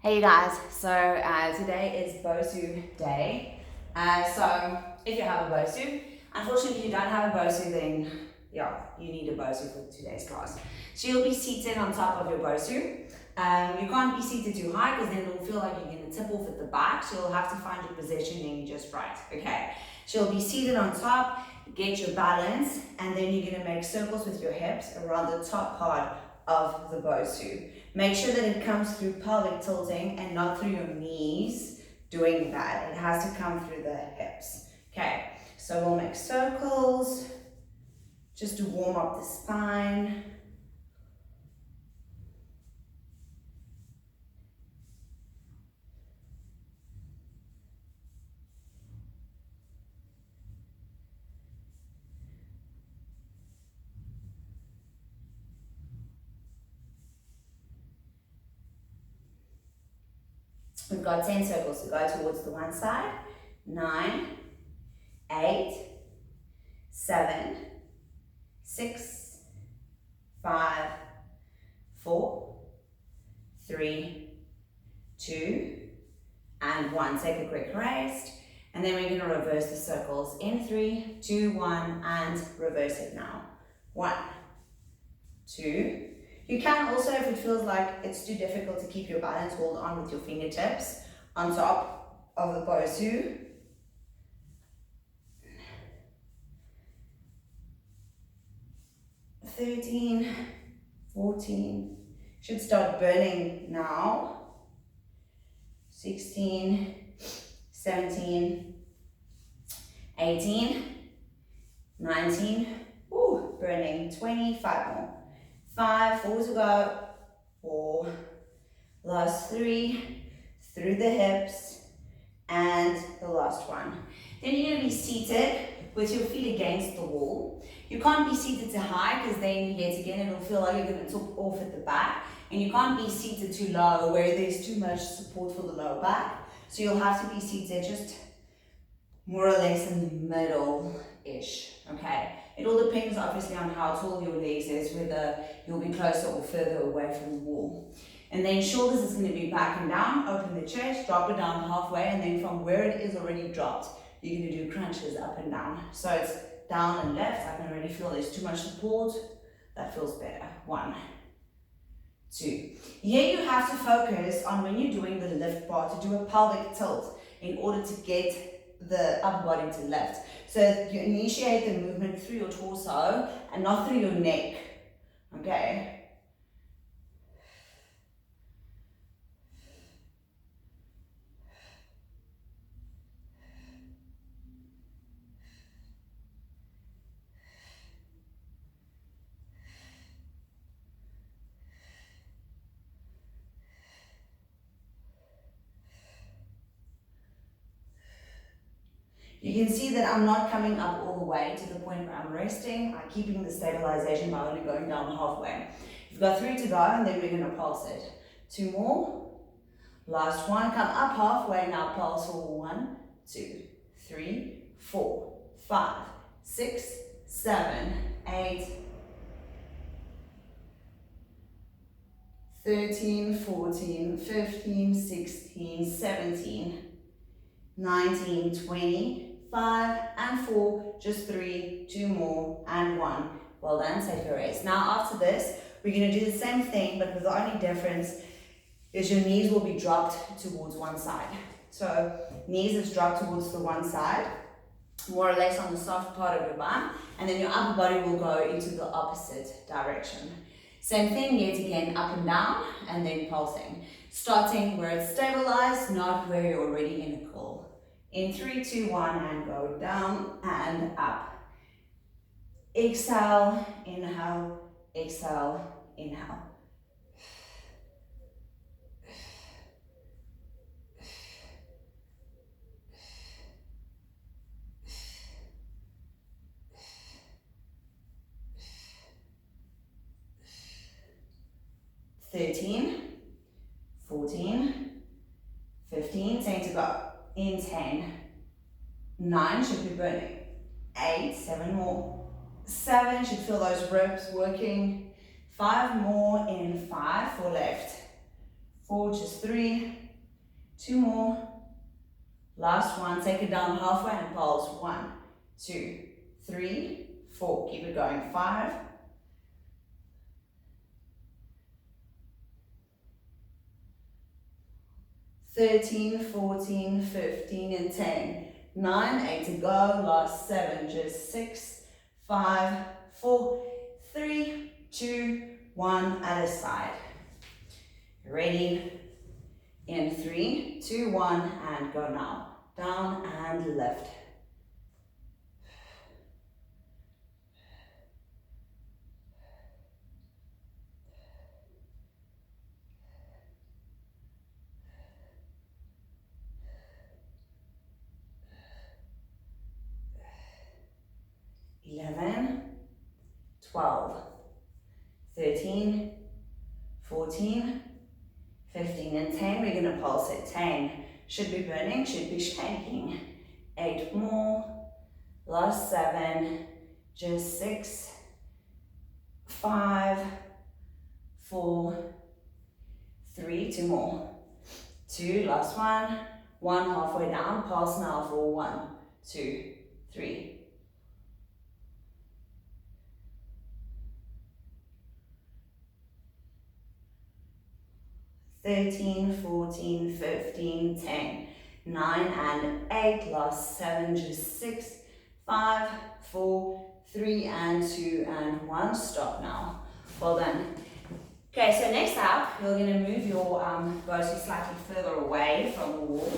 Hey you guys, so today is Bosu day. So if you have a Bosu, unfortunately if you don't have a Bosu, then yeah, you need a Bosu for today's class. So you'll be seated on top of your Bosu. You can't be seated too high because then it'll feel like you're going to tip off at the back, so you'll have to find your positioning just right, okay? So you'll be seated on top, get your balance, and then you're going to make circles with your hips around the top part of the Bosu. Make sure that it comes through pelvic tilting and not through your knees doing that. It has to come through the hips. Okay, so we'll make circles just to warm up the spine. We've got 10 circles to go towards the one side. 9, 8, 7, 6, 5, 4, 3, 2, and 1. Take a quick rest. And then we're going to reverse the circles in 3, 2, 1, and reverse it now. 1, 2. You can also, if it feels like it's too difficult to keep your balance, hold on with your fingertips on top of the Bosu. 13, 14, should start burning now. 16, 17, 18, 19, ooh, burning, 25 more. 5, 4 to go, 4, last 3, through the hips, and the last one. Then you're going to be seated with your feet against the wall. You can't be seated too high because then yet again it'll feel like you're going to tip off at the back, and you can't be seated too low where there's too much support for the lower back. So you'll have to be seated just more or less in the middle-ish, okay? It all depends obviously on how tall your legs is, whether you'll be closer or further away from the wall. And then shoulders is going to be back and down, open the chest, drop it down halfway, and then from where it is already dropped, you're going to do crunches up and down. So it's down and left. I can already feel there's too much support. That feels better. 1, 2. Here you have to focus on when you're doing the lift part to do a pelvic tilt in order to get the upper body to lift. So you initiate the movement through your torso and not through your neck. Okay? You can see that I'm not coming up all the way to the point where I'm resting. I'm keeping the stabilization by only going down halfway. You've got 3 to go, and then we're going to pulse it. 2 more. Last one. Come up halfway. Now pulse for 1, 2, 3, 4, 5, 6, 7, 8, 13, 14, 15, 16, 17, 19, 20, 5 and 4, just 3, 2 more, and 1. Well done, take a rest. Now after this, we're going to do the same thing, but with the only difference is your knees will be dropped towards one side. So knees is dropped towards the one side, more or less on the soft part of your bum, and then your upper body will go into the opposite direction. Same thing, yet again, up and down, and then pulsing. Starting where it's stabilized, not where you're already in a curl. In 3, 2, 1, and go down and up. Exhale, inhale, exhale, inhale. Thirteen, 14, 15, 10 to go. In 10, 9 should be burning. 8, 7 more. 7 should feel those ribs working. 5 more in 5 for left. 4, just 3, 2 more, last one, take it down halfway and pulse, 1, 2, 3, 4, keep it going, 5, 13, 14, 15, and 10, 9, 8 to go, last 7, just 6, 5, 4, 3, 2, 1, at a side. Ready? In 3, 2, 1, and go now. Down and lift. Eleven, 12, 13, 14, 15, and 10. We're going to pulse it. 10 should be burning, should be shaking. 8 more, last 7, just 6, 5, 4, 3, 2 more, 2, last 1, 1 halfway down, pulse now for 1, 2, 3. 13, 14, 15, 10, 9 and 8, last 7, just 6, 5, 4, 3 and 2 and 1, stop now. Well done. Okay, so next up, you're going to move your Bosu slightly further away from the wall.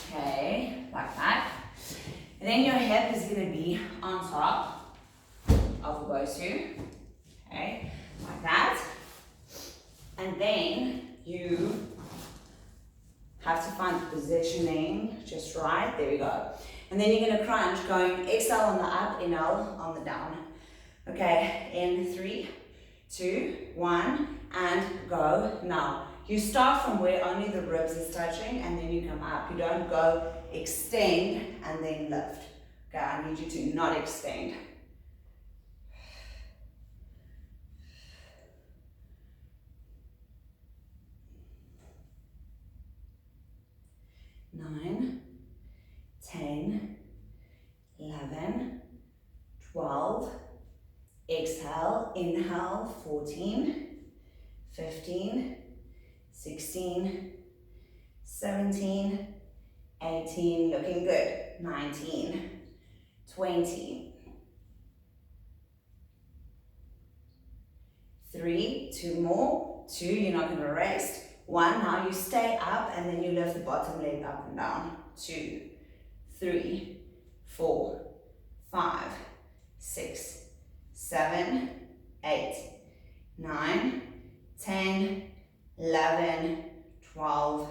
Okay, like that. And then your hip is going to be on top of the Bosu. Okay, like that. And then you have to find the positioning just right. There we go. And then you're going to crunch, going exhale on the up, inhale on the down. Okay, in 3, 2, 1, and go. Now, you start from where only the ribs is touching, and then you come up. You don't go extend and then lift. Okay, I need you to not extend. 9, 10, 11, 12, exhale, inhale, 14, 15, 16, 17, 18, looking good, 19, 20, 3, 2 more, 2, you're not going to rest, 1, now you stay up and then you lift the bottom leg up and down, 2, 3, 4, 5, 6, 7, 8, 9, 10, 11, 12,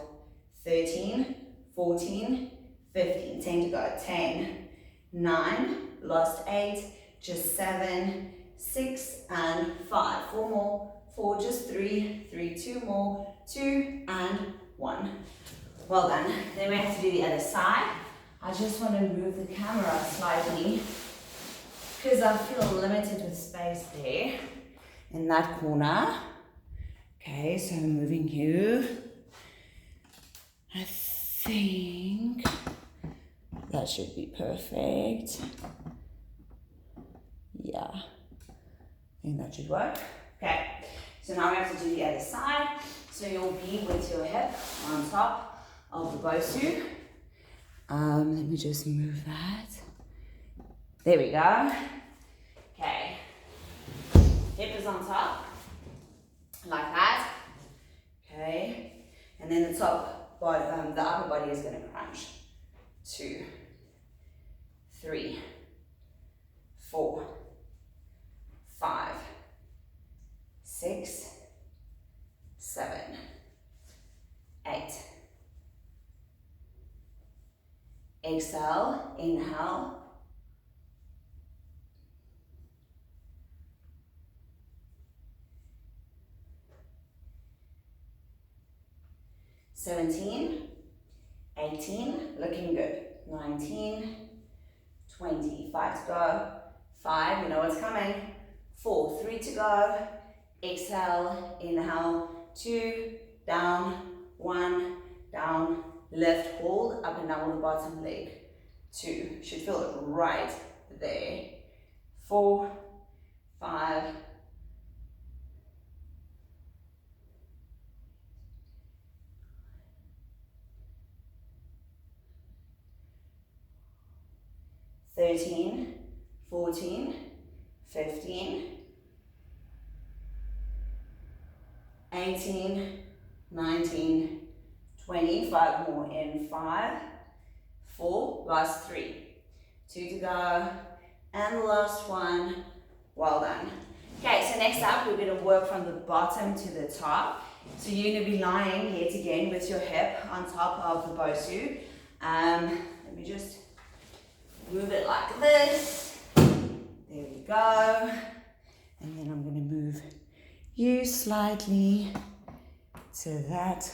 13, 14, 15, 10 to go, 10, 9, lost 8, just 7, 6 and 5, 4 more, 4, just 3, 3, 2 more, 2 and 1. Well done. Then we have to do the other side. I just want to move the camera slightly because I feel limited with space there in that corner. Okay, so I'm moving you. I think that should be perfect. Yeah, I think that should work. Okay, so now we have to do the other side. So you'll be with your hip on top of the Bosu. Let me just move that. There we go. Okay, hip is on top, like that. Okay, and then the top body, the upper body is going to crunch. 2, 3, 4, 5, 6, 7, 8. Exhale, inhale. Seventeen, 18, looking good. 19, 20, 5 to go. 5, you know what's coming. 4, 3 to go. Exhale, inhale, 2, down, 1, down, lift, hold, up and down on the bottom leg. 2, should feel it right there. 4, 5, 13, 14, 15, 18, 19, 20, 5 more in 5, 4, last 3, 2 to go, and the last one, well done. Okay, so next up we're going to work from the bottom to the top. So you're going to be lying yet again with your hip on top of the Bosu. Let me just move it like this. There we go. And then I'm going to move you slightly to that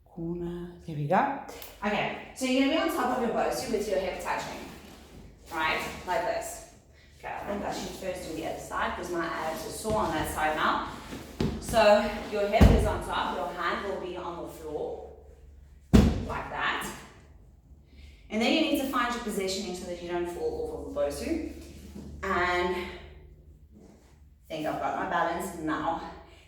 corner. There we go. Okay, so you're going to be on top of your Bosu with your hip touching. Right? Like this. Okay, I think I should first do the other side because my abs are sore on that side now. So your hip is on top, your hand will be on the floor. Like that. And then you need to find your positioning so that you don't fall off of the Bosu. And I think I've got my balance now.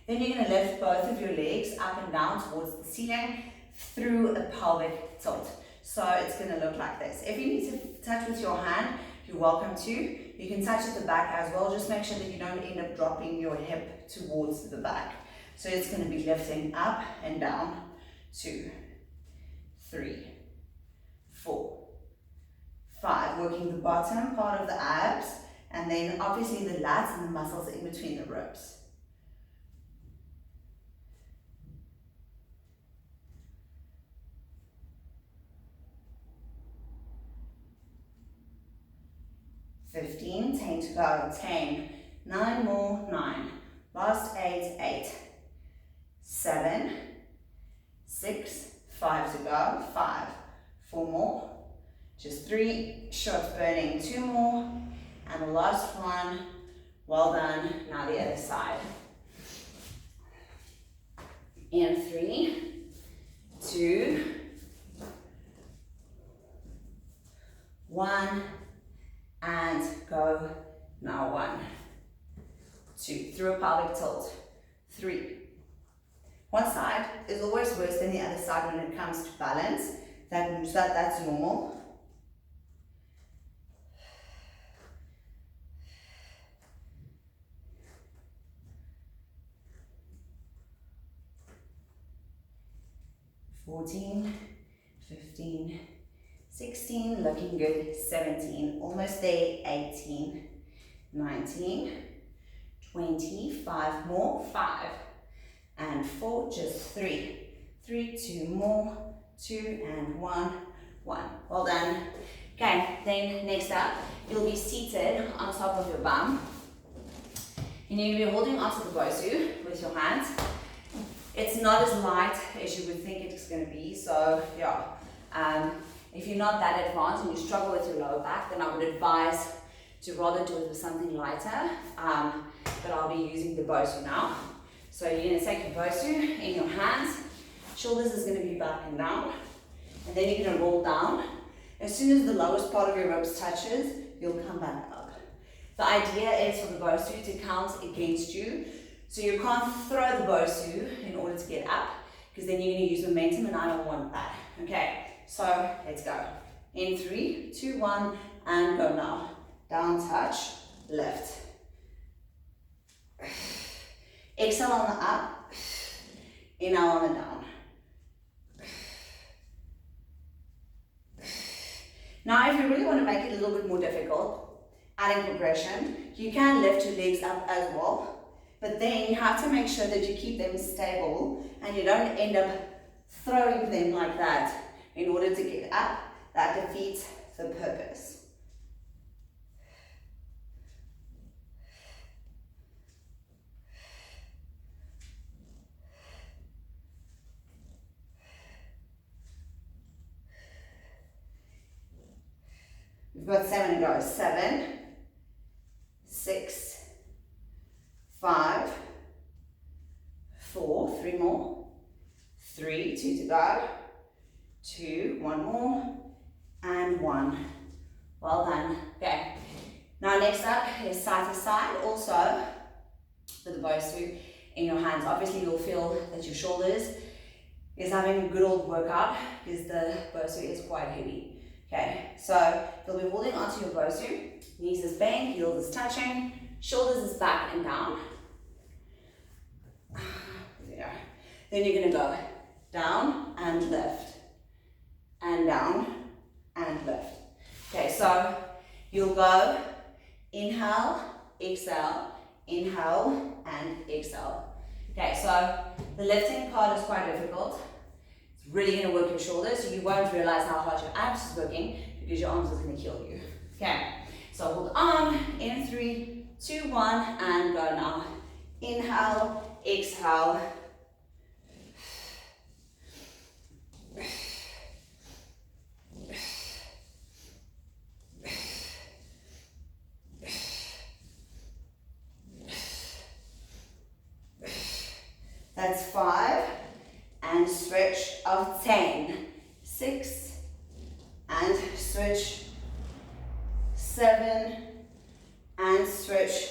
Then you're going to lift both of your legs up and down towards the ceiling through a pelvic tilt. So it's going to look like this. If you need to touch with your hand, you're welcome to. You can touch at the back as well. Just make sure that you don't end up dropping your hip towards the back. So it's going to be lifting up and down. 2, 3, 4, 5. Working the bottom part of the abs. And then obviously the lats and the muscles in between the ribs. $15, 10 to go, 10, 9 more, 9, last 8, 8, 7, 6, 5 to go, 5, 4 more, just 3 shots burning, 2 more, and the last one, well done, now the other side. In 3, 2, 1, and go, now 1, 2, through a pelvic tilt, 3. One side is always worse than the other side when it comes to balance. That's normal. $14, $15, $16, looking good, $17, almost there, $18, $19, $20, 5 more, 5, and 4, just 3, 3, 2 more, 2, and 1, 1, well done. Okay, then next up, you'll be seated on top of your bum, and you're going to be holding onto the Bosu with your hands. It's not as light as you would think it's going to be, so yeah. If you're not that advanced and you struggle with your lower back, then I would advise to rather do it with something lighter, but I'll be using the Bosu now. So you're going to take your Bosu in your hands, shoulders is going to be back and down, and then you're going to roll down. As soon as the lowest part of your ribs touches, you'll come back up. The idea is for the Bosu to count against you, so you can't throw the Bosu in order to get up, because then you're going to use momentum and I don't want that. Okay, so let's go. In 3, 2, 1, and go now. Down, touch, lift. Exhale on the up, inhale on the down. Now, if you really want to make it a little bit more difficult, adding progression, you can lift your legs up as well. But then you have to make sure that you keep them stable and you don't end up throwing them like that in order to get up. That defeats the purpose. We've got 7 to go. 7, 6, 5, 4, 3, 2 to go, 2, 1 more, and 1. Well done. Okay. Now next up is side to side, also with the Bosu in your hands. Obviously you'll feel that your shoulders is having a good old workout because the Bosu is quite heavy. Okay, so you'll be holding onto your Bosu, knees is bent, heels is touching, shoulders is back and down. There. Then you're gonna go down and lift, and down and lift. Okay, so you'll go inhale, exhale, inhale, and exhale. Okay, so the lifting part is quite difficult. It's really going to work your shoulders, so you won't realize how hard your abs is working because your arms is going to kill you. Okay, so hold on in 3, 2, 1, and go now. Inhale, exhale. That's 5, and stretch of 10, 6, and switch, 7, and switch,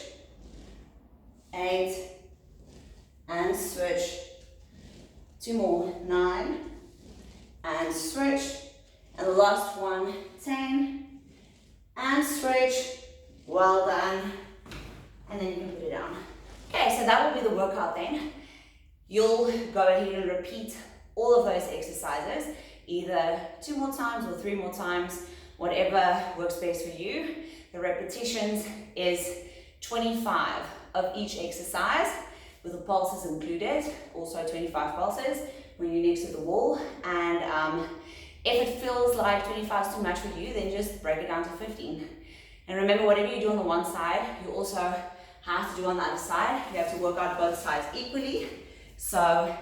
8, and switch, 2 more, 9, and switch, and the last one, 10, and switch, well done, and then you can put it down. Okay, so that will be the workout then. You'll go ahead and repeat all of those exercises, either 2 more times or 3 more times, whatever works best for you. The repetitions is 25 of each exercise, with the pulses included, also 25 pulses when you're next to the wall. And if it feels like 25 is too much for you, then just break it down to 15. And remember, whatever you do on the one side, you also have to do on the other side. You have to work out both sides equally. So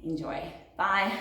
enjoy. Bye.